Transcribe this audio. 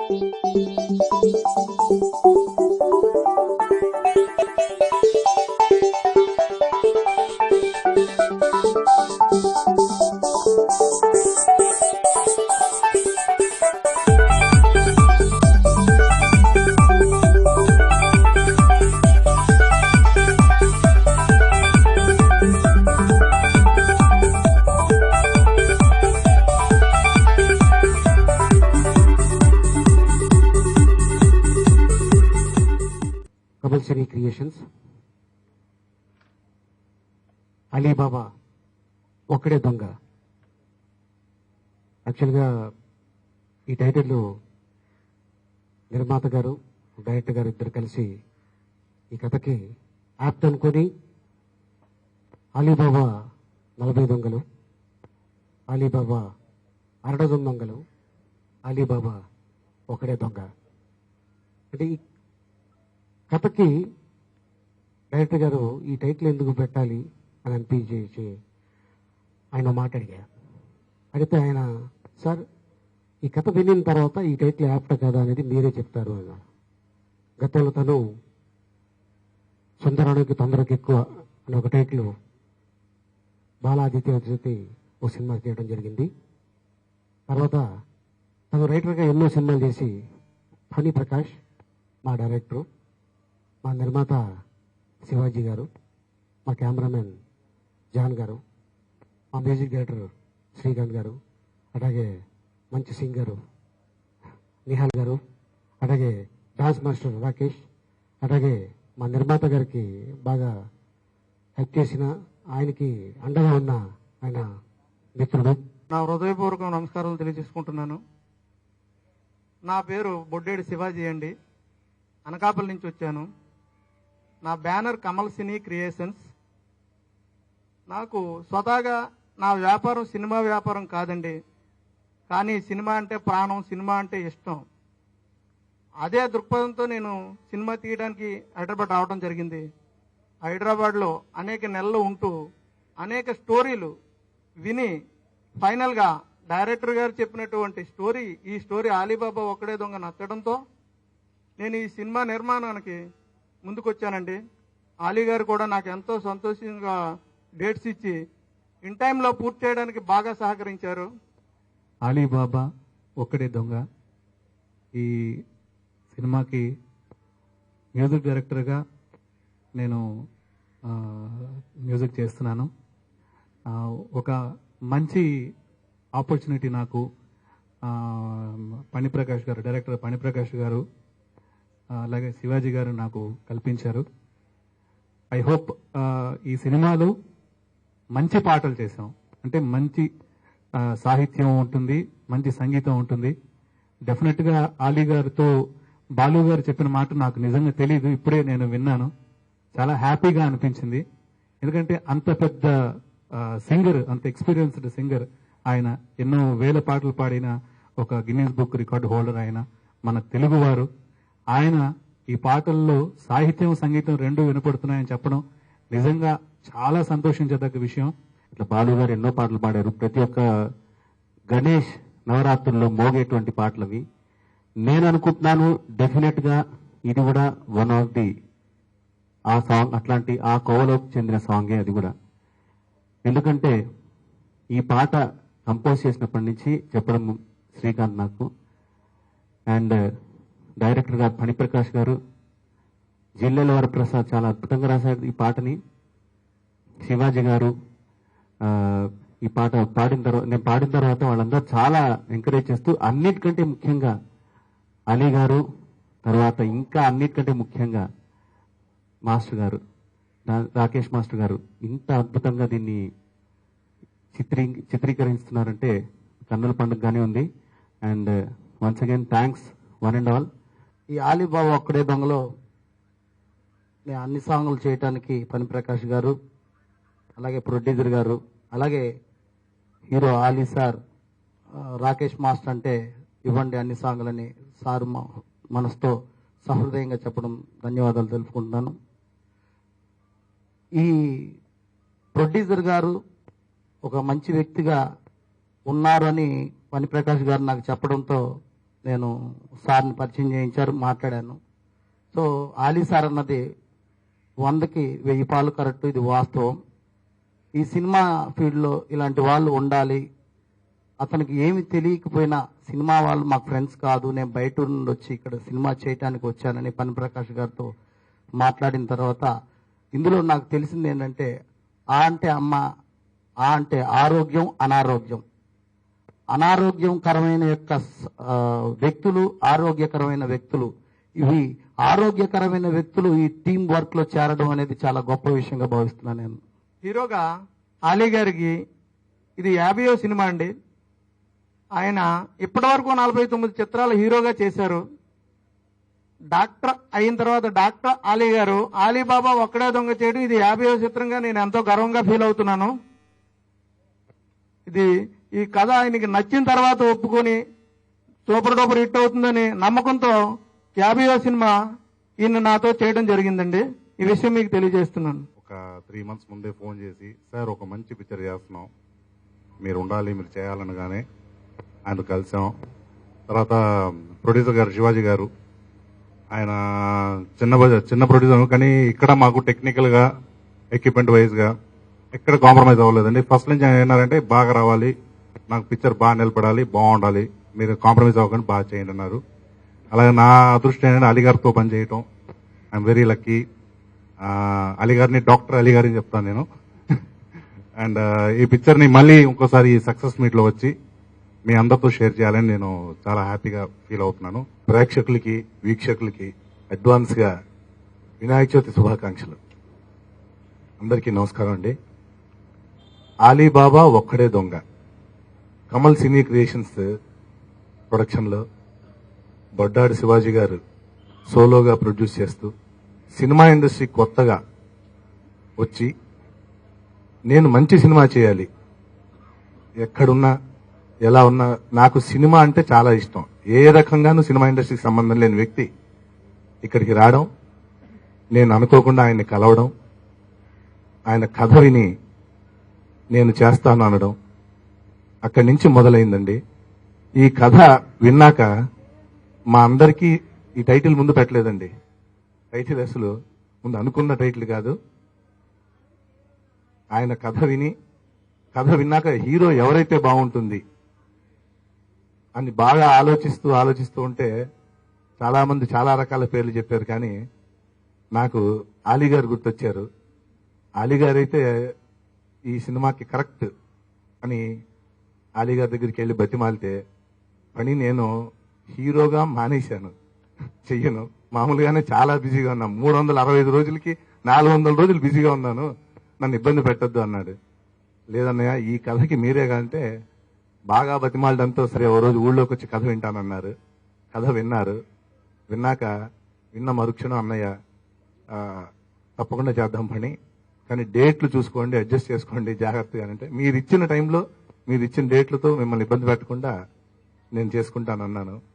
Kabul Creations, Alibaba ఒక్కడే దొంగ. యాక్చువల్గా ఈ టైటిల్ నిర్మాత గారు డైరెక్టర్ గారు ఇద్దరు కలిసి ఈ కథకి యాప్ట్ అనుకొని అలీబాబా 40 దొంగలు, అలీబాబా 60 దొంగలు, అలీబాబా ఒక్కడే దొంగ అంటే ఈ కథకి డైరెక్టర్ గారు ఈ టైటిల్ ఎందుకు పెట్టాలి అని అనిపించేసి ఆయన మాట అడిగా. అడిగితే ఆయన, సార్ ఈ కథ వినిన తర్వాత ఈ టైటిల్ యాప్ట్ కదా అనేది మీరే చెప్తారు అన్నాడు. గతంలో తను సుందరానికి తొందరకి ఎక్కువ అనే ఒక టైటిల్ బాలాదిత్య చేతి ఓ సినిమా చేయడం జరిగింది. తర్వాత తను రైటర్గా ఎన్నో సినిమాలు చేసి ఫణి ప్రకాష్ మా డైరెక్టరు, మా నిర్మాత శివాజీ గారు, మా కెమెరామెన్ జాన్ గారు, మా మ్యూజిక్ డైరెక్టర్ శ్రీకాంత్ గారు, అలాగే మంచి సింగరు నిహాల్ గారు, అలాగే డాన్స్ మాస్టర్ రాకేష్, అలాగే మా నిర్మాత గారికి బాగా హెల్ప్ చేసిన ఆయనకి అండగా ఉన్న ఆయన మిత్రుడు. నా హృదయపూర్వక నమస్కారాలు తెలియజేసుకుంటున్నాను. నా పేరు బొడ్డేడి శివాజీ అండి. అనకాపల్లి నుంచి వచ్చాను. నా బ్యానర్ కమల్ సినీ క్రియేషన్స్. నాకు స్వతహాగా నా వ్యాపారం సినిమా వ్యాపారం కాదండి, కానీ సినిమా అంటే ప్రాణం, సినిమా అంటే ఇష్టం. అదే దృక్పథంతో నేను సినిమా తీయడానికి హైదరాబాద్ రావడం జరిగింది. హైదరాబాద్లో అనేక నెలలు ఉంటూ అనేక స్టోరీలు విని ఫైనల్గా డైరెక్టర్ గారు చెప్పినటువంటి ఈ స్టోరీ అలీబాబా ఒక్కడే దొంగ నచ్చడంతో నేను ఈ సినిమా నిర్మాణానికి ముందుకొచ్చానండి. అలీ గారు కూడా నాకు ఎంతో సంతోషంగా డేట్స్ ఇచ్చి ఇన్ టైంలో పూర్తి చేయడానికి బాగా సహకరించారు. అలీబాబా ఒక్కడే దొంగ ఈ సినిమాకి మ్యూజిక్ డైరెక్టర్గా నేను మ్యూజిక్ చేస్తున్నాను. ఒక మంచి ఆపర్చునిటీ నాకు పణిప్రకాష్ గారు, డైరెక్టర్ పణిప్రకాష్ గారు, అలాగే శివాజీ గారు నాకు కల్పించారు. ఐ హోప్ ఈ సినిమాలో మంచి పాటలు చేసాం, అంటే మంచి సాహిత్యం ఉంటుంది, మంచి సంగీతం ఉంటుంది. డెఫినెట్గా అలీ గారితో బాలు గారు చెప్పిన మాట నాకు నిజంగా తెలియదు, ఇప్పుడే నేను విన్నాను. చాలా హ్యాపీగా అనిపించింది. ఎందుకంటే అంత పెద్ద సింగర్, అంత ఎక్స్పీరియన్స్డ్ సింగర్ ఆయన, ఎన్నో వేల పాటలు పాడిన ఒక గిన్నీస్ బుక్ రికార్డు హోల్డర్ ఆయన, మన తెలుగువారు. ఆయన ఈ పాటల్లో సాహిత్యం సంగీతం రెండు వినపడుతున్నాయని చెప్పడం నిజంగా చాలా సంతోషించదగ్గ విషయం. ఇట్లా బాలు గారు ఎన్నో పాటలు పాడారు. ప్రతి ఒక్క గణేష్ నవరాత్రుల్లో మోగేటువంటి పాటలవి. నేను అనుకుంటున్నాను డెఫినెట్ గా ఇది కూడా వన్ ఆఫ్ ది ఆ సాంగ్, అట్లాంటి ఆ కోవలోకి చెందిన సాంగే అది కూడా. ఎందుకంటే ఈ పాట కంపోజ్ చేసినప్పటి నుంచి చెప్పడం శ్రీకాంత్ నాకు, అండ్ డైరెక్టర్ గారు ఫణిప్రకాష్ గారు, జిల్లెల వరప్రసాద్ చాలా అద్భుతంగా రాశారు ఈ పాటని. శివాజీ గారు ఈ పాట నేను పాడిన తర్వాత వాళ్ళందరూ చాలా ఎంకరేజ్ చేస్తూ, అన్నిటికంటే ముఖ్యంగా అలీ గారు, తర్వాత ఇంకా అన్నిటికంటే ముఖ్యంగా మాస్టర్ గారు, రాకేష్ మాస్టర్ గారు ఇంత అద్భుతంగా దీన్ని చిత్రీకరిస్తున్నారంటే కన్నుల పండుగగానే ఉంది. And once again thanks one and all. ఈ అలీబాబా ఒక్కడే దొంగలో నేను అన్ని సాంగులు చేయడానికి పనిప్రకాష్ గారు, అలాగే ప్రొడ్యూసర్ గారు, అలాగే hero Ali sir, Rakesh master అంటే ఇవ్వండి అన్ని సాంగులని సార్ మనసుతో సహృదయంగా చెప్పడం ధన్యవాదాలు తెలుపుకుంటున్నాను. ఈ ప్రొడ్యూసర్ గారు ఒక మంచి వ్యక్తిగా ఉన్నారు అని పనిప్రకాష్ గారు నాకు చెప్పడంతో నేను సార్ని పరిచయం చేయించారు, మాట్లాడాను. సో ఆలీ సార్ అన్నది 100కి 1000 పాలు కరెక్ట్, ఇది వాస్తవం. ఈ సినిమా ఫీల్డ్లో ఇలాంటి వాళ్ళు ఉండాలి. అతనికి ఏమి తెలియకపోయినా సినిమా వాళ్ళు మాకు ఫ్రెండ్స్ కాదు, నేను బయట నుండి వచ్చి ఇక్కడ సినిమా చేయడానికి వచ్చానని పని ప్రకాష్ గారితో మాట్లాడిన తర్వాత ఇందులో నాకు తెలిసింది ఏంటంటే ఆ అంటే అమ్మ, ఆ అంటే ఆరోగ్యం, అనారోగ్యం. అనారోగ్యకరమైన యొక్క వ్యక్తులు, ఆరోగ్యకరమైన వ్యక్తులు, ఇవి ఆరోగ్యకరమైన వ్యక్తులు ఈ టీం వర్క్ లో చేరడం అనేది చాలా గొప్ప విషయంగా భావిస్తున్నాను నేను. హీరోగా ఆలీ గారికి ఇది 50వ సినిమా అండి. ఆయన ఇప్పటివరకు 49 చిత్రాలు హీరోగా చేశారు. డాక్టర్ అయిన తర్వాత డాక్టర్ ఆలీ గారు ఆలీబాబా ఒక్కడే దొంగ చేయడం ఇది 50వ చిత్రంగా నేను ఎంతో గర్వంగా ఫీల్ అవుతున్నాను. ఇది ఈ కథ ఆయనకి నచ్చిన తర్వాత ఒప్పుకొని సూపర్ డూపర్ హిట్ అవుతుందని నమ్మకంతో 50వ సినిమా ఈయన నాతో చేయడం జరిగిందండి. ఈ విషయం మీకు తెలియజేస్తున్నాను. ఒక 3 months ముందే ఫోన్ చేసి, సార్ ఒక మంచి పిక్చర్ చేస్తున్నాం, మీరు ఉండాలి, మీరు చేయాలనగానే ఆయన కలిసాం. తర్వాత ప్రొడ్యూసర్ గారు శివాజీ గారు, ఆయన చిన్న ప్రొడ్యూసర్, కానీ ఇక్కడ మాకు టెక్నికల్ గా ఎక్విప్మెంట్ వైజ్ గా ఎక్కడ కాంప్రమైజ్ అవ్వలేదండి. ఫస్ట్ నుంచి ఆయన ఏమన్నారంటే బాగా రావాలి, నాకు పిక్చర్ బాగా నిలబడాలి, బాగుండాలి, మీరు కాంప్రమైజ్ అవ్వకండి, బాగా చేయండి అన్నారు. అలాగే నా అదృష్టం ఏంటంటే అలీ గారితో పనిచేయటం, ఐఎమ్ వెరీ లక్కీ. అలీ గారిని డాక్టర్ అలీ గారిని చెప్తాను నేను. అండ్ ఈ పిక్చర్ ని మళ్ళీ ఇంకోసారి సక్సెస్ మీట్ లో వచ్చి మీ అందరితో షేర్ చేయాలని నేను చాలా హ్యాపీగా ఫీల్ అవుతున్నాను. ప్రేక్షకులకి, వీక్షకులకి అడ్వాన్స్ గా వినాయక చవితి శుభాకాంక్షలు. అందరికీ నమస్కారం అండి. ఆలీబాబా ఒక్కడే దొంగ కమల్ సినీ క్రియేషన్స్ ప్రొడక్షన్ లో బొడ్డాడి శివాజీ గారు సోలోగా ప్రొడ్యూస్ చేస్తూ సినిమా ఇండస్ట్రీ కొత్తగా వచ్చి నేను మంచి సినిమా చేయాలి, ఎక్కడున్నా ఎలా ఉన్నా నాకు సినిమా అంటే చాలా ఇష్టం, ఏ రకంగానూ సినిమా ఇండస్ట్రీకి సంబంధం లేని వ్యక్తి ఇక్కడికి రావడం, నేను అనుకోకుండా ఆయన్ని కలవడం, ఆయన కథ విని నేను చేస్తాను అనడం, అక్కడి నుంచి మొదలైందండి. ఈ కథ విన్నాక మా అందరికీ ఈ టైటిల్ ముందు పెట్టలేదండి. టైటిల్ అసలు ముందు అనుకున్న టైటిల్ కాదు. ఆయన కథ విన్నాక హీరో ఎవరైతే బాగుంటుంది అని బాగా ఆలోచిస్తూ ఉంటే చాలా మంది చాలా రకాల పేర్లు చెప్పారు, కానీ నాకు ఆలీ గారు గుర్తొచ్చారు. ఆలీ గారు అయితే ఈ సినిమాకి కరెక్ట్ అని ఆలీ గారి దగ్గరికి వెళ్ళి బతిమాలితే పని నేను హీరోగా మానేశాను, చెయ్యను. మామూలుగానే చాలా బిజీగా ఉన్నాను, 365 రోజులకి 400 రోజులు బిజీగా ఉన్నాను, నన్ను ఇబ్బంది పెట్టొద్దు అన్నాడు. లేదన్నయ్య, ఈ కథకి మీరే కంటే బాగా బతిమాలడంతో సరే ఓ రోజు ఊళ్ళోకి వచ్చి కథ వింటానన్నారు. కథ విన్నాక విన్న మరుక్షణం అన్నయ్య తప్పకుండా చేద్దాం పని, కానీ డేట్లు చూసుకోండి, అడ్జస్ట్ చేసుకోండి జాగ్రత్తగా అంటే మీరు ఇచ్చిన టైంలో మీరు ఇచ్చిన డేట్లతో మిమ్మల్ని ఇబ్బంది పెట్టకుండా నేను చేసుకుంటానన్నాను.